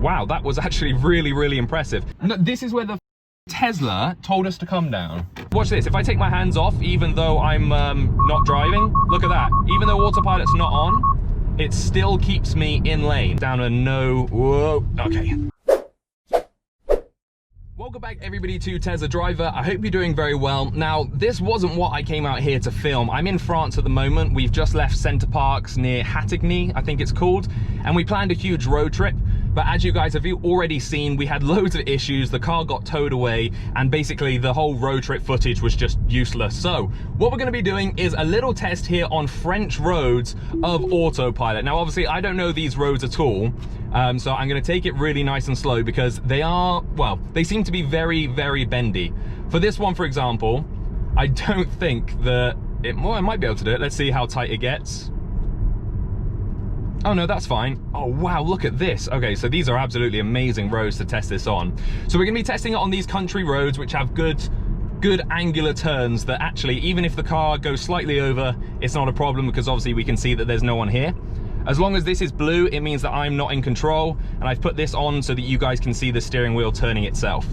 Wow, that was actually really, really impressive. No, this is where the Tesla told us to come down. Watch this. If I take my hands off, even though I'm not driving, look at that. Even though autopilot's not on, it still keeps me in lane. Down a no. Whoa. Okay. Welcome back everybody to Tesla Driver. I hope you're doing very well. Now, this wasn't what I came out here to film. I'm in France at the moment. We've just left Center Parcs near Hattigny, I think it's called, and we planned a huge road trip. But as you guys have already seen, we had loads of issues. The car got towed away and basically the whole road trip footage was just useless. So what we're gonna be doing is a little test here on French roads of autopilot. Now, obviously I don't know these roads at all. So I'm gonna take it really nice and slow because they are, well, they seem to be very, very bendy. For this one, for example, I don't think that well, I might be able to do it. Let's see how tight it gets. Oh no, that's fine. Oh wow, look at this. Okay, so these are absolutely amazing roads to test this on. So we're gonna be testing it on these country roads which have good angular turns that actually, even if the car goes slightly over, it's not a problem because obviously we can see that there's no one here. As long as this is blue, it means that I'm not in control, and I've put this on so that you guys can see the steering wheel turning itself.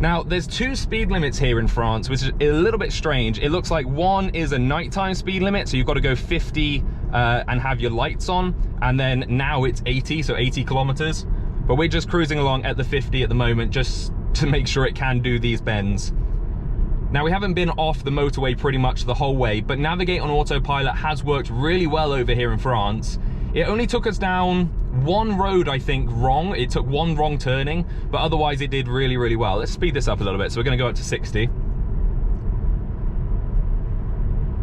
Now, there's two speed limits here in France, which is a little bit strange. It looks like one is a nighttime speed limit, so you've got to go 50 and have your lights on, and then now it's 80, so 80 kilometers. But we're just cruising along at the 50 at the moment, just to make sure it can do these bends. Now, we haven't been off the motorway pretty much the whole way, but Navigate on Autopilot has worked really well over here in France. It only took us down one road, I think, wrong. It took one wrong turning, but otherwise it did really, really well. Let's speed this up a little bit. So we're gonna go up to 60.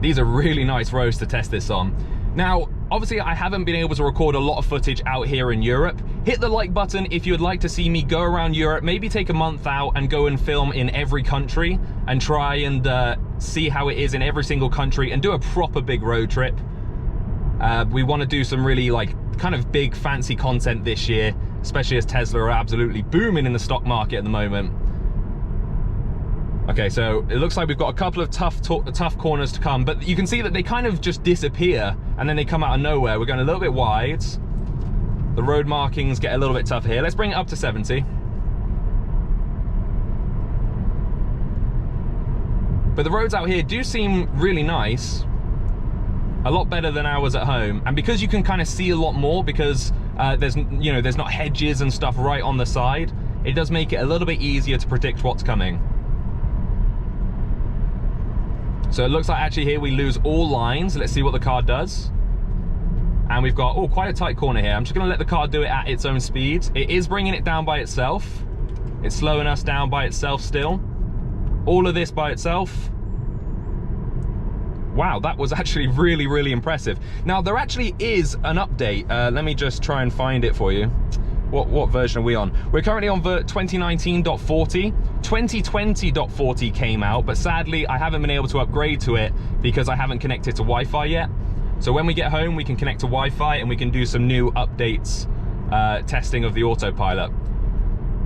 These are really nice roads to test this on. Now, obviously I haven't been able to record a lot of footage out here in Europe. Hit the like button if you'd like to see me go around Europe, maybe take a month out and go and film in every country and try and see how it is in every single country and do a proper big road trip. We want to do some really kind of big fancy content this year, especially as Tesla are absolutely booming in the stock market at the moment. Okay, so it looks like we've got a couple of tough corners to come, but you can see that they kind of just disappear and then they come out of nowhere. We're going a little bit wide. The road markings get a little bit tough here. Let's bring it up to 70. But the roads out here do seem really nice. A lot better than ours at home, and because you can kind of see a lot more because there's not hedges and stuff right on the side, it does make it a little bit easier to predict what's coming. So it looks like actually here we lose all lines. Let's see what the car does. And we've got quite a tight corner here. I'm just going to let the car do it at its own speed. It is bringing it down by itself. It's slowing us down by itself still. All of this by itself. Wow, that was actually really, really impressive. Now, there actually is an update. Let me just try and find it for you. What version are we on? We're currently on 2019.40. 2020.40 came out, but sadly, I haven't been able to upgrade to it because I haven't connected to Wi-Fi yet. So when we get home, we can connect to Wi-Fi and we can do some new updates, testing of the autopilot.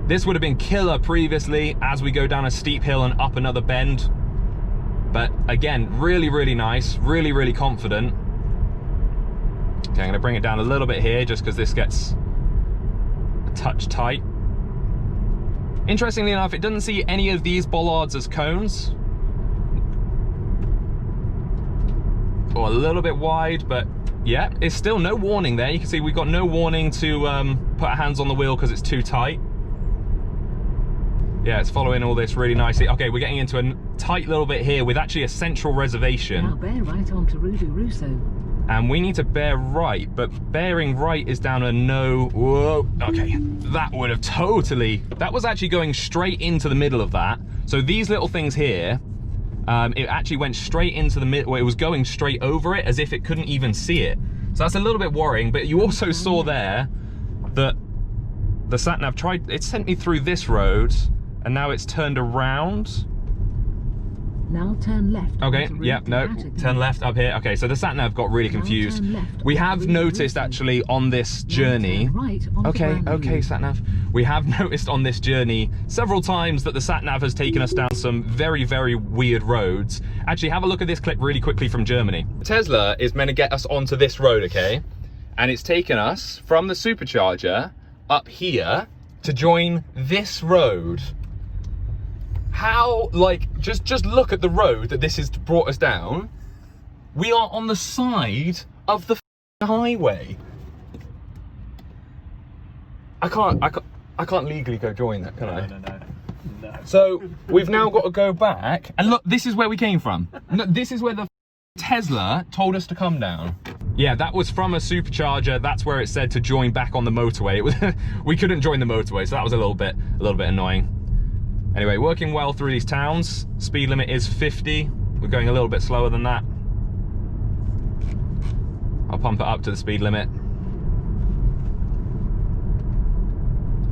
This would have been killer previously as we go down a steep hill and up another bend. But again, really, really nice, really, really confident. Okay, I'm gonna bring it down a little bit here just because this gets a touch tight. Interestingly enough, it doesn't see any of these bollards as cones. Or a little bit wide, but yeah, it's still no warning there. You can see we've got no warning to put our hands on the wheel because it's too tight. Yeah, it's following all this really nicely. Okay, we're getting into a tight little bit here with actually a central reservation. Now bear right onto Roadster Roadster. And we need to bear right, but bearing right is down a no. Whoa, okay. That would have totally, that was actually going straight into the middle of that. So these little things here, it actually went straight into the middle, it was going straight over it as if it couldn't even see it. So that's a little bit worrying, but you also saw there that the sat-nav tried, it sent me through this road, and now it's turned around. Now turn left. Okay, yeah, no, turn left up here. Okay, so the sat-nav got really confused. We have noticed actually on this journey, okay, sat-nav. We have noticed on this journey several times that the sat-nav has taken us down some very, very weird roads. Actually, have a look at this clip really quickly from Germany. Tesla is meant to get us onto this road, okay? And it's taken us from the supercharger up here to join this road. How, like, just look at the road that this has brought us down. We are on the side of the highway. I can't legally go join that, can I? No. So we've now got to go back, and look, this is where we came from. No, this is where the Tesla told us to come down. Yeah, that was from a supercharger. That's where it said to join back on the motorway. It was we couldn't join the motorway, so that was a little bit annoying. Anyway, working well through these towns. Speed limit is 50. We're going a little bit slower than that. I'll pump it up to the speed limit.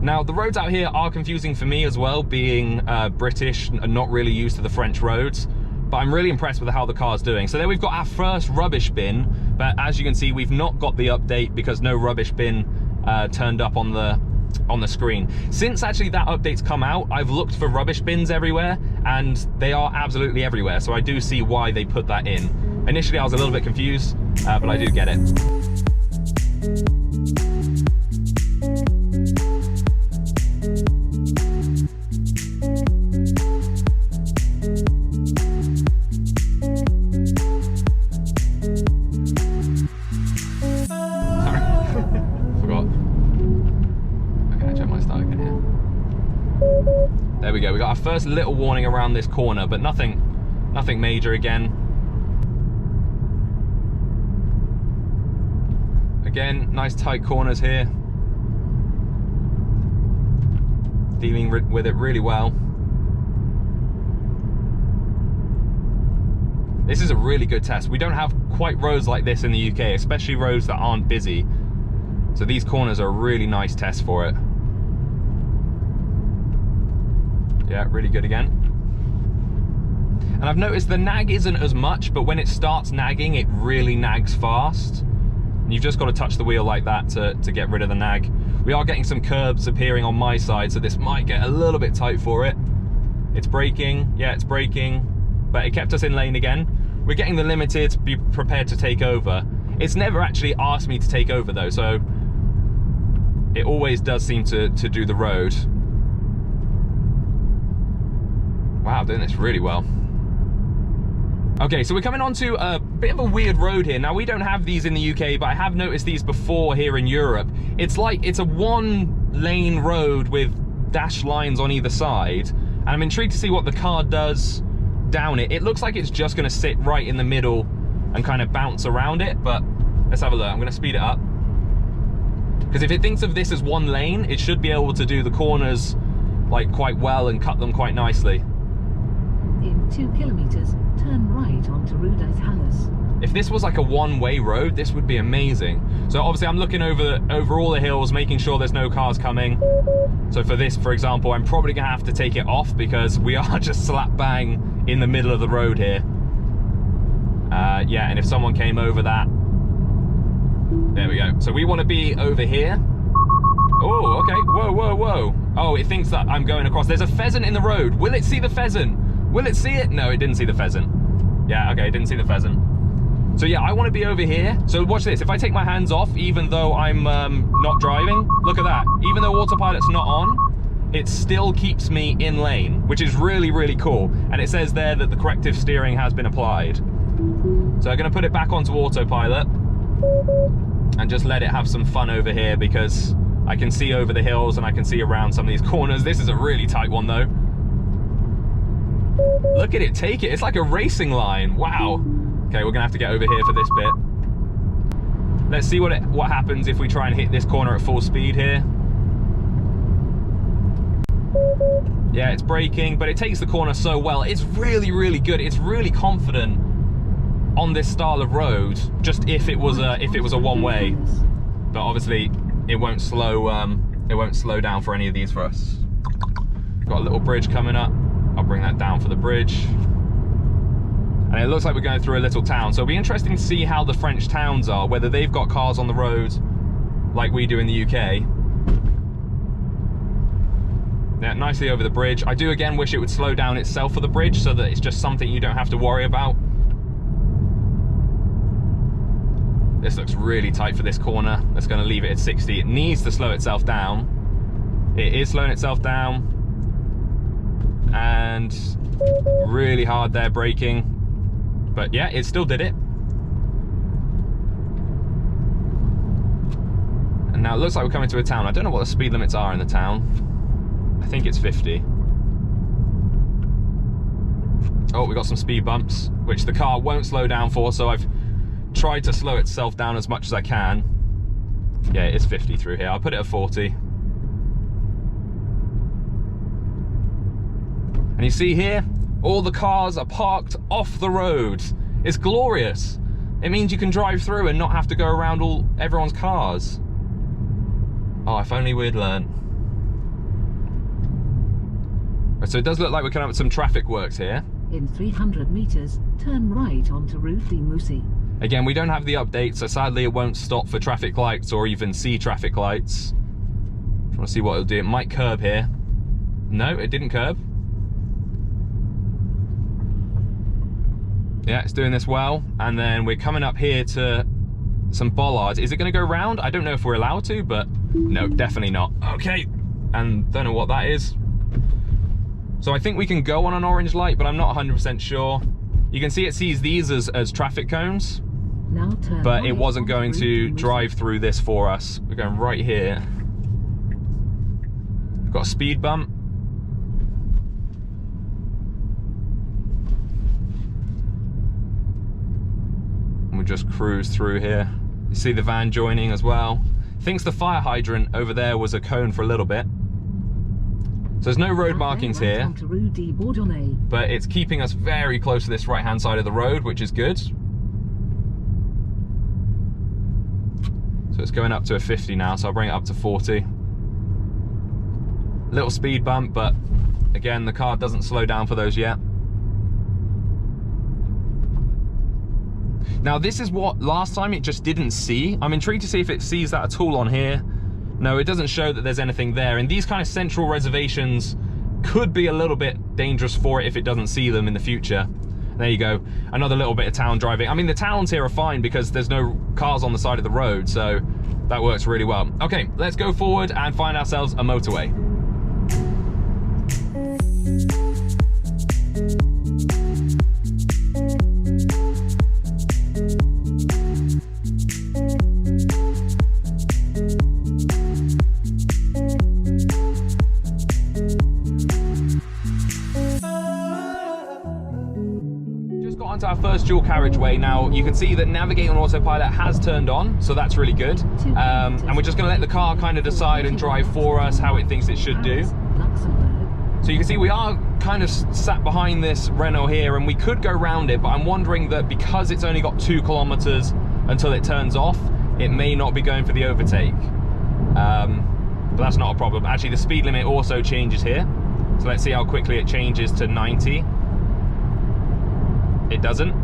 Now, the roads out here are confusing for me as well, being British and not really used to the French roads. But I'm really impressed with how the car's doing. So there we've got our first rubbish bin, but as you can see, we've not got the update because no rubbish bin turned up on the screen. Since actually that update's come out, I've looked for rubbish bins everywhere, and they are absolutely everywhere. So I do see why they put that in. Initially, I was a little bit confused, but I do get it. There we go, we got our first little warning around this corner, but nothing major again. Again, nice tight corners here. Dealing with it really well. This is a really good test. We don't have quite roads like this in the UK, especially roads that aren't busy. So these corners are a really nice test for it. Yeah, really good again. And I've noticed the nag isn't as much, but when it starts nagging, it really nags fast. And you've just got to touch the wheel like that to get rid of the nag. We are getting some curbs appearing on my side, so this might get a little bit tight for it. It's braking, yeah, it's braking, but it kept us in lane again. We're getting the limited, be prepared to take over. It's never actually asked me to take over though, so it always does seem to do the road. Wow, doing this really well. Okay, so we're coming onto a bit of a weird road here. Now, we don't have these in the UK, but I have noticed these before here in Europe. It's like, it's a one-lane road with dashed lines on either side. And I'm intrigued to see what the car does down it. It looks like it's just gonna sit right in the middle and kind of bounce around it, but let's have a look. I'm gonna speed it up. Because if it thinks of this as one lane, it should be able to do the corners like quite well and cut them quite nicely. In 2 kilometers, turn right onto Rudolf Halles. If this was like a one-way road, this would be amazing. So obviously I'm looking over all the hills, making sure there's no cars coming. So for this, for example, I'm probably gonna have to take it off because we are just slap bang in the middle of the road here. Yeah, and if someone came over that, there we go. So we want to be over here. Oh, okay, whoa, whoa, whoa. Oh, it thinks that I'm going across. There's a pheasant in the road. Will it see the pheasant? Will it see it? No, it didn't see the pheasant. Yeah, okay, it didn't see the pheasant. So yeah, I want to be over here. So watch this. If I take my hands off, even though I'm not driving, look at that. Even though autopilot's not on, it still keeps me in lane, which is really, really cool. And it says there that the corrective steering has been applied. So I'm going to put it back onto autopilot and just let it have some fun over here because I can see over the hills and I can see around some of these corners. This is a really tight one though. Look at it take it. It's like a racing line. Wow. Okay, we're gonna have to get over here for this bit. Let's see what happens if we try and hit this corner at full speed here. Yeah, it's braking, but it takes the corner so well. It's really, really good. It's really confident on this style of road. Just if it was a one-way, but obviously it won't slow down for any of these for us. Got a little bridge coming up. I'll bring that down for the bridge. And it looks like we're going through a little town. So it'll be interesting to see how the French towns are, whether they've got cars on the road like we do in the UK. Yeah, nicely over the bridge. I do again wish it would slow down itself for the bridge so that it's just something you don't have to worry about. This looks really tight for this corner. That's going to leave it at 60. It needs to slow itself down. It is slowing itself down. And really hard there braking. But yeah, it still did it. And now it looks like we're coming to a town. I don't know what the speed limits are in the town. I think it's 50. Oh, we got some speed bumps, which the car won't slow down for, so I've tried to slow itself down as much as I can. Yeah, it is 50 through here. I'll put it at 40. And you see here, all the cars are parked off the road. It's glorious. It means you can drive through and not have to go around everyone's cars. Oh, if only we'd learned. So it does look like we're coming up with some traffic works here. In 300 meters, turn right onto Route de Moussy. Again, we don't have the update, so sadly it won't stop for traffic lights or even see traffic lights. I want to see what it'll do. It might curb here. No, it didn't curb. Yeah, it's doing this well. And then we're coming up here to some bollards. Is it going to go round? I don't know if we're allowed to, but no, definitely not. Okay, and don't know what that is. So I think we can go on an orange light, but I'm not 100% sure. You can see it sees these as traffic cones, now turn but right it wasn't going onto to Route de Moussy. drive through this for us. We're going right here. We've got a speed bump. And we just cruise through here. You see the van joining as well. Thinks the fire hydrant over there was a cone for a little bit. So there's no road markings right here, onto Rue de Bourdonnais. but it's keeping us very close to this right-hand side of the road, which is good. So it's going up to a 50 now, so I'll bring it up to 40. Little speed bump, but again, the car doesn't slow down for those yet. Now this is what last time it just didn't see. I'm intrigued to see if it sees that at all on here. No, it doesn't show that there's anything there. And these kind of central reservations could be a little bit dangerous for it if it doesn't see them in the future. There you go, another little bit of town driving. I mean, the towns here are fine because there's no cars on the side of the road, so that works really well. Okay, let's go forward and find ourselves a motorway. Onto our first dual carriageway. Now you can see that navigating on autopilot has turned on, so that's really good. And we're just going to let the car kind of decide and drive for us how it thinks it should do. So you can see we are kind of sat behind this Renault here, and we could go round it, but I'm wondering that because it's only got 2 kilometers until it turns off, it may not be going for the overtake. But that's not a problem. Actually, the speed limit also changes here, so let's see how quickly it changes to 90. It doesn't.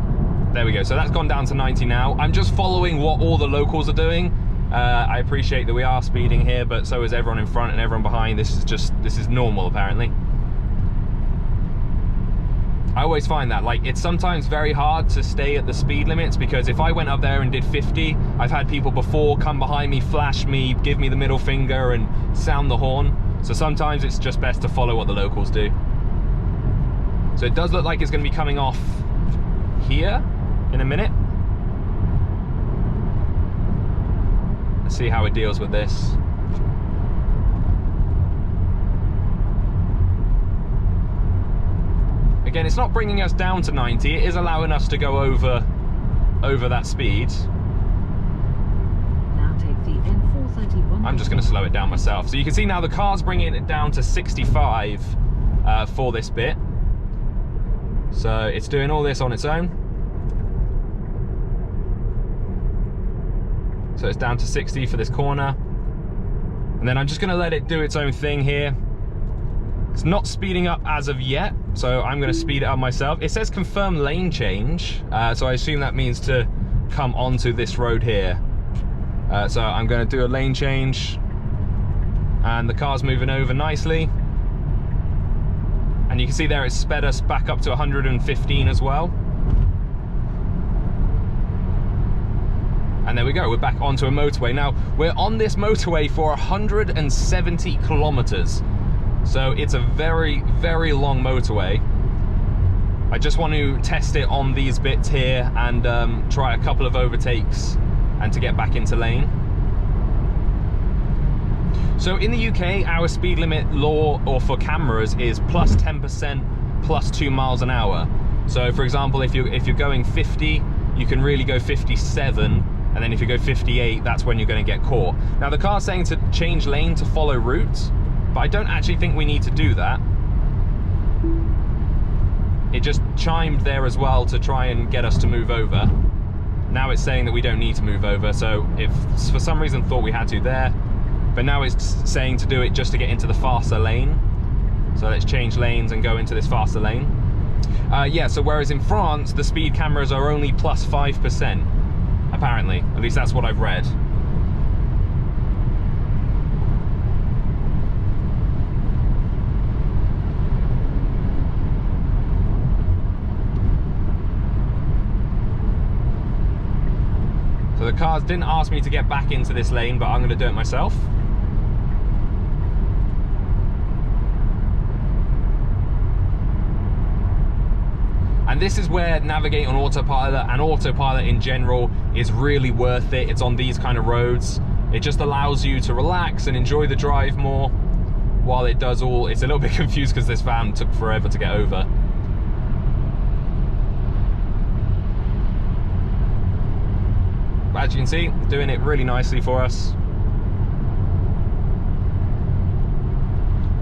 There we go. So that's gone down to 90 now. I'm just following what all the locals are doing. I appreciate that we are speeding here, but so is everyone in front and everyone behind. This is normal apparently. I always find that like it's sometimes very hard to stay at the speed limits, because if I went up there and did 50, I've had people before come behind me, flash me, give me the middle finger and sound the horn. So sometimes it's just best to follow what the locals do. So it does look like it's going to be coming off here in a minute. Let's see how it deals with this. Again, it's not bringing us down to 90, it is allowing us to go over that speed. Now take the N431. I'm just going to slow it down myself. So you can see now the car's bringing it down to 65 for this bit. So it's doing all this on its own. So it's down to 60 for this corner. And then I'm just gonna let it do its own thing here. It's not speeding up as of yet, so I'm gonna speed it up myself. It says confirm lane change, so I assume that means to come onto this road here. So I'm gonna do a lane change, and the car's moving over nicely. And you can see there it's sped us back up to 115 as well. And there we go, we're back onto a motorway. Now, we're on this motorway for 170 kilometers. So it's a very, very long motorway. I just want to test it on these bits here and try a couple of overtakes and to get back into lane. So in the UK, our speed limit law, or for cameras, is plus 10% plus 2 miles an hour. So for example, if you're going 50, you can really go 57, and then if you go 58, that's when you're going to get caught. Now the car's saying to change lane to follow route, but I don't actually think we need to do that. It just chimed there as well to try and get us to move over. Now it's saying that we don't need to move over, so if for some reason thought we had to there, but now it's saying to do it just to get into the faster lane. So let's change lanes and go into this faster lane. Yeah, so whereas in France, the speed cameras are only plus 5%, apparently. At least that's what I've read. So the cars didn't ask me to get back into this lane, but I'm going to do it myself. And this is where navigate on autopilot and autopilot in general is really worth it. It's on these kind of roads. It just allows you to relax and enjoy the drive more while it does all. It's a little bit confused because this van took forever to get over. But as you can see, doing it really nicely for us.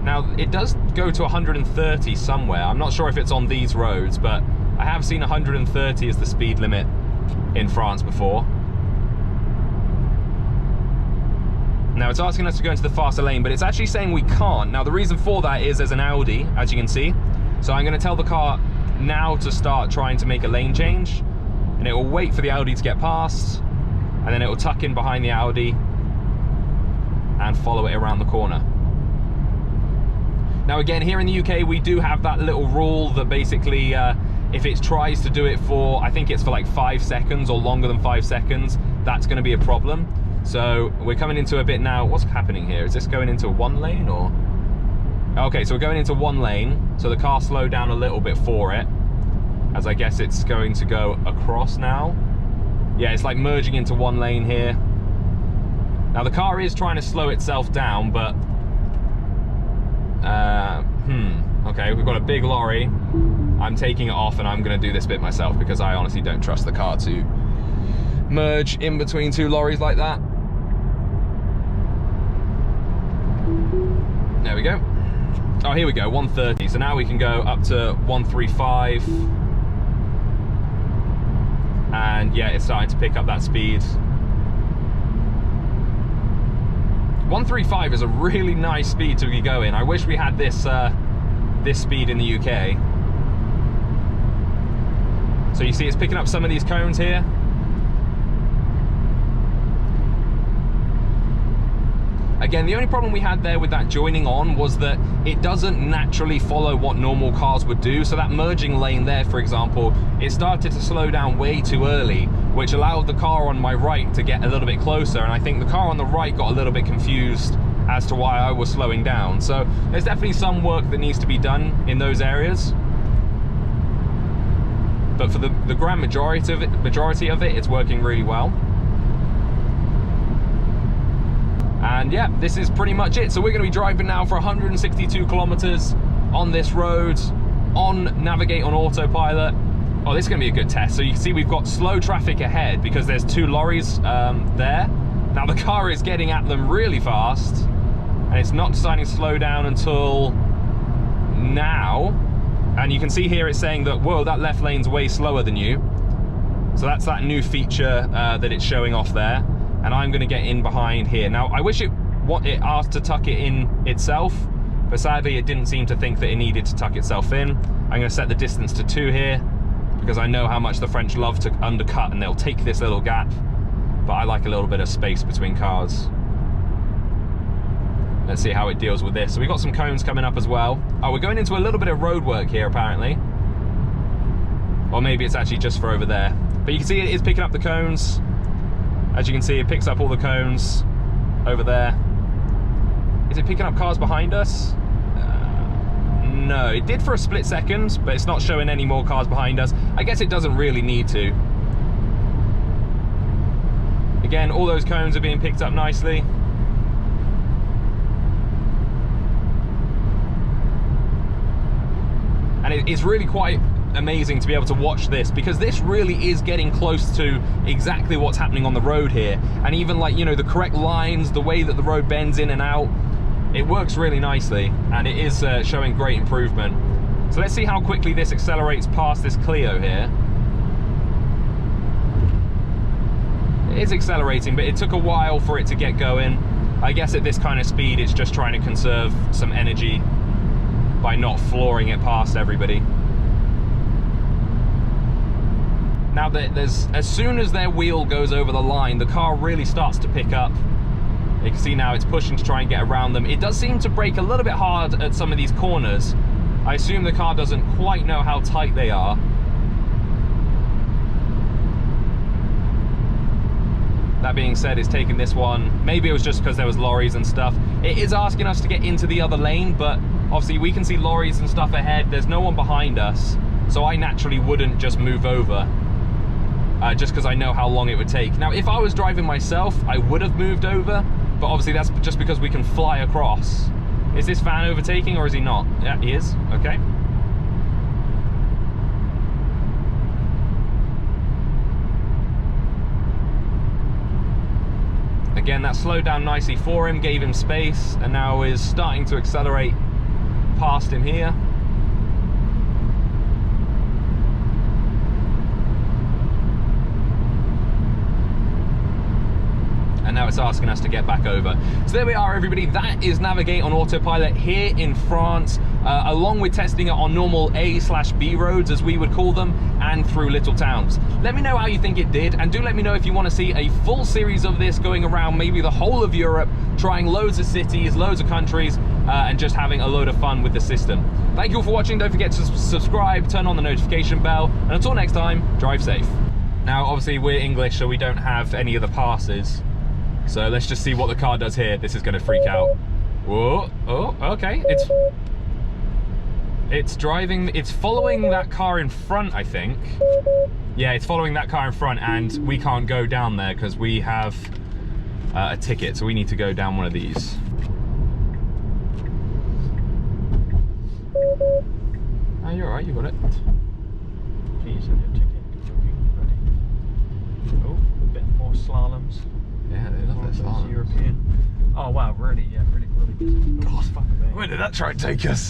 Now, it does go to 130 somewhere. I'm not sure if it's on these roads, but I have seen 130 as the speed limit in France before. Now, it's asking us to go into the faster lane, but it's actually saying we can't. Now, the reason for that is there's an Audi, as you can see. So I'm going to tell the car now to start trying to make a lane change, and it will wait for the Audi to get past, and then it will tuck in behind the Audi and follow it around the corner. Now again, here in the UK, we do have that little rule that basically if it tries to do it for, I think it's for like 5 seconds or longer than 5 seconds, that's going to be a problem. So we're coming into a bit now. What's happening here? Is this going into one lane or? Okay, so we're going into one lane. So the car slowed down a little bit for it, as I guess it's going to go across now. Yeah, it's like merging into one lane here. Now the car is trying to slow itself down, but okay, we've got a big lorry. I'm taking it off and I'm going to do this bit myself because I honestly don't trust the car to merge in between two lorries like that. There we go. Oh, here we go, 130. So now we can go up to 135. And yeah, it's starting to pick up that speed. 135 is a really nice speed to be going. I wish we had this this speed in the UK. So you see it's picking up some of these cones here. Again, the only problem we had there with that joining on was that it doesn't naturally follow what normal cars would do. So that merging lane there, for example, it started to slow down way too early, which allowed the car on my right to get a little bit closer. And I think the car on the right got a little bit confused as to why I was slowing down. So there's definitely some work that needs to be done in those areas. But for the grand majority of it, it's working really well. And yeah, this is pretty much it. So we're going to be driving now for 162 kilometers on this road, on Navigate on Autopilot. Oh, this is going to be a good test. So you can see we've got slow traffic ahead because there's two lorries there. Now the car is getting at them really fast, and it's not deciding to slow down until now. And you can see here it's saying that, whoa, that left lane's way slower than you. So that's that new feature that it's showing off there. And I'm going to get in behind here. Now, I wish it asked to tuck it in itself, but sadly it didn't seem to think that it needed to tuck itself in. I'm going to set the distance to 2 here, because I know how much the French love to undercut, and they'll take this little gap. But I like a little bit of space between cars. Let's see how it deals with this. So we've got some cones coming up as well. Oh, we're going into a little bit of road work here, apparently. Or maybe it's actually just for over there. But you can see it is picking up the cones. As you can see, it picks up all the cones over there. Is it picking up cars behind us? No, it did for a split second, but it's not showing any more cars behind us. I guess it doesn't really need to. Again, all those cones are being picked up nicely. And it's really quite amazing to be able to watch this, because this really is getting close to exactly what's happening on the road here. And even, like, you know, the correct lines, the way that the road bends in and out, it works really nicely, and it is showing great improvement. So let's see how quickly this accelerates past this Clio here. It is accelerating, but it took a while for it to get going. I guess at this kind of speed, it's just trying to conserve some energy by not flooring it past everybody. Now, as soon as their wheel goes over the line, the car really starts to pick up. You can see now it's pushing to try and get around them. It does seem to brake a little bit hard at some of these corners. I assume the car doesn't quite know how tight they are. That being said, it's taking this one. Maybe it was just because there was lorries and stuff. It is asking us to get into the other lane, but obviously we can see lorries and stuff ahead. There's no one behind us, so I naturally wouldn't just move over. Just because I know how long it would take. Now, if I was driving myself, I would have moved over, but obviously that's just because we can fly across. Is this van overtaking, or is he not? Yeah, he is. Okay. Again, that slowed down nicely for him, gave him space, and now is starting to accelerate past him here. And now it's asking us to get back over. So there we are, everybody. That is Navigate on Autopilot here in France, along with testing it on normal A/B roads, as we would call them, and through little towns. Let me know how you think it did, and do let me know if you want to see a full series of this going around maybe the whole of Europe, trying loads of cities, loads of countries, and just having a load of fun with the system. Thank you all for watching. Don't forget to subscribe, turn on the notification bell, and until next time, drive safe. Now, obviously, we're English, so we don't have any of the passes. So let's just see what the car does here. This is going to freak out. Whoa, oh, okay. It's driving, it's following that car in front, I think. Yeah, it's following that car in front, and we can't go down there because we have a ticket, so we need to go down one of these. Oh, you're alright, you got it. Please have your ticket. Ready. Oh, a bit more slaloms. Yeah, they love their slaloms. European. Oh wow, really, yeah, really busy. God, where did that try and take us?